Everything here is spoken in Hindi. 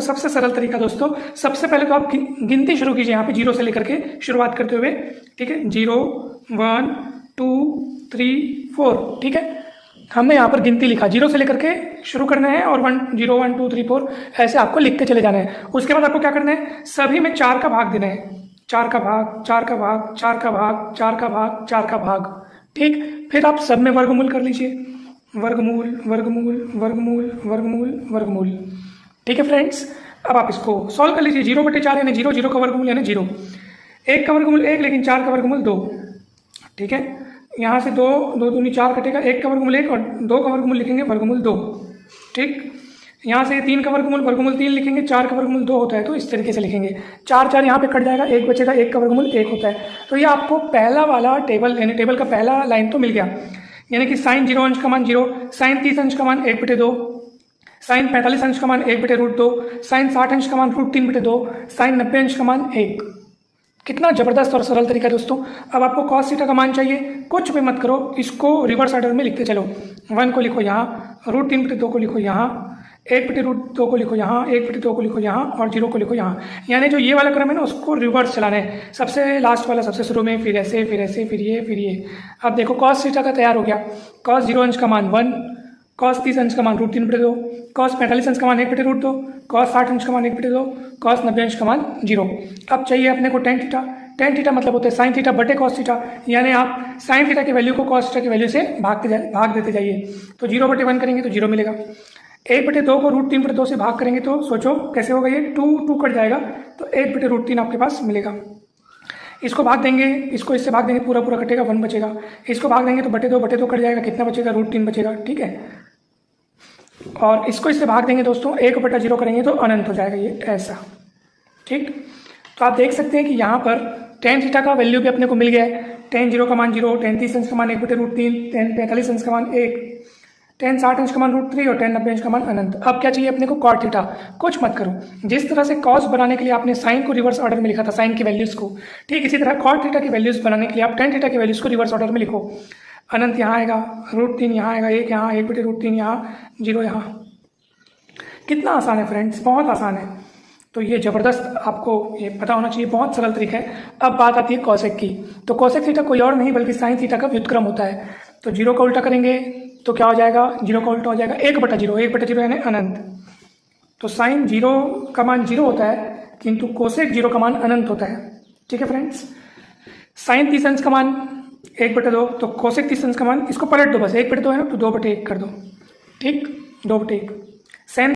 सबसे सरल तरीका दोस्तों, सबसे पहले तो आप गिनती शुरू कीजिए यहाँ पे जीरो से लेकर के शुरुआत करते हुए, ठीक है। 0 1 2 3 4, ठीक है। हमने यहाँ पर गिनती लिखा, जीरो से लेकर के शुरू करना है और 1 0 1 2 3 4 ऐसे आपको लिखते चले जाना है। उसके बाद आपको क्या करना है, सभी में 4 का भाग देना है, 4 का भाग 4 का भाग 4 का भाग 4 का भाग 4 का भाग, ठीक। फिर आप सब में वर्गमूल कर लीजिए, वर्गमूल वर्गमूल वर्गमूल वर्गमूल वर्गमूल, ठीक है फ्रेंड्स। अब आप इसको सॉल्व कर लीजिए। 0/4 यानी 0, 0 का वर्गमूल यानी 0, 1 का वर्गमूल 1, लेकिन 4 का वर्गमूल 2, ठीक है। यहाँ से 2 2 दूनी 4 कटेगा, 1 का वर्गमूल 1 और 2 का वर्गमूल लिखेंगे वर्गमूल 2, ठीक। यहाँ से 3 का वर्गमूल 3 लिखेंगे, 4 का वर्गमूल 2 होता है तो इस तरीके से लिखेंगे। 4 4 यहाँ पे कट जाएगा, 1 बचेगा, 1 का वर्गमूल 1 होता है। तो ये आपको पहला वाला टेबल यानी टेबल का पहला लाइन तो मिल गया, यानी कि साइन 0 अंश का मान 0, साइन 30 अंश का मान 1/2, साइन 45 अंश का मान 1/√2, साइन 60 अंश का मान √3/2, साइन 90 अंश का मान 1। कितना जबरदस्त और सरल तरीका है दोस्तों। अब आपको कॉस थीटा का मान चाहिए, कुछ भी मत करो, इसको रिवर्स ऑर्डर में लिखते चलो। 1 को लिखो यहाँ, √3/2 को लिखो यहाँ, 1/√2 को लिखो यहाँ, 1/2 को लिखो यहाँ और 0 को लिखो यहाँ। यानी जो ये वाला क्रम है ना, उसको रिवर्स चलाना है, सबसे लास्ट वाला सबसे शुरू में, फिर ऐसे फिर ऐसे फिर ये। अब देखो कॉस थीटा का तैयार हो गया। कॉस 0 अंश का मान 1, कॉस 30 अंश का मान √3/2, कॉस 45 अंश का मान 1/√2, कॉस 60 अंश का मान 1/2, कॉस 90 अंश का मान 0। अब चाहिए अपने को टेन थीटा। टेन थीटा मतलब होता है साइन थीटा बटे कॉस थीटा, यानी आप साइन थीटा की वैल्यू को कॉस थीटा की वैल्यू से भाग देते जाइए। तो 0/1 करेंगे तो 0 मिलेगा, 1/2 को √3/2 से भाग करेंगे तो सोचो कैसे होगा, ये 2 कट जाएगा तो 1/√3 आपके पास मिलेगा। इसको भाग देंगे, इसको इससे भाग देंगे, पूरा पूरा कटेगा, 1 बचेगा। इसको भाग देंगे तो 2/2 कट जाएगा, कितना बचेगा, √3 बचेगा, ठीक है। और इसको इससे भाग देंगे दोस्तों, 1/0 करेंगे तो अनंत हो जाएगा, ये ऐसा, ठीक। तो आप देख सकते हैं कि यहाँ पर टेन थीटा का वैल्यू भी अपने को मिल गया है। टेन 0 का मान 0, टेन 30 अंश का मान 1/√3, टेन 45 अंश का मान 1, टेन 60 अंश का मान √3 और टेन 90 अंश का मान अनंत। अब क्या चाहिए अपने को, कॉट थीटा। कुछ मत करो, जिस तरह से कॉस बनाने के लिए आपने साइन को रिवर्स ऑर्डर में लिखा था, साइन की वैल्यूज़ को, ठीक इसी तरह कॉट थीटा की वैल्यूज़ बनाने के लिए आप टेन थीटा की वैल्यूज़ को रिवर्स ऑर्डर में लिखो। अनंत यहाँ आएगा, √3 यहाँ आएगा, 1 यहाँ, 1/√3 यहाँ, 0 यहाँ। कितना आसान है फ्रेंड्स, बहुत आसान है। तो ये ज़बरदस्त आपको ये पता होना चाहिए, बहुत सरल तरीका है। अब बात आती है कॉसेक की। तो कॉसेक थीटा कोई और नहीं बल्कि साइन थीटा का व्युत्क्रम होता है। तो 0 का उल्टा करेंगे तो क्या हो जाएगा, 0 का उल्टा हो जाएगा 1/0, 1/0 यानी अनंत। तो साइन 0 का मान 0 होता है, किंतु कोसेक 0 का मान अनंत होता है, ठीक है फ्रेंड्स। साइन 30 अंश का मान 1/2, तो कोसेक 30 अंश का मान, इसको पलट दो बस, 1/2 है ना तो 2/1 कर दो, ठीक, 2/1। सेम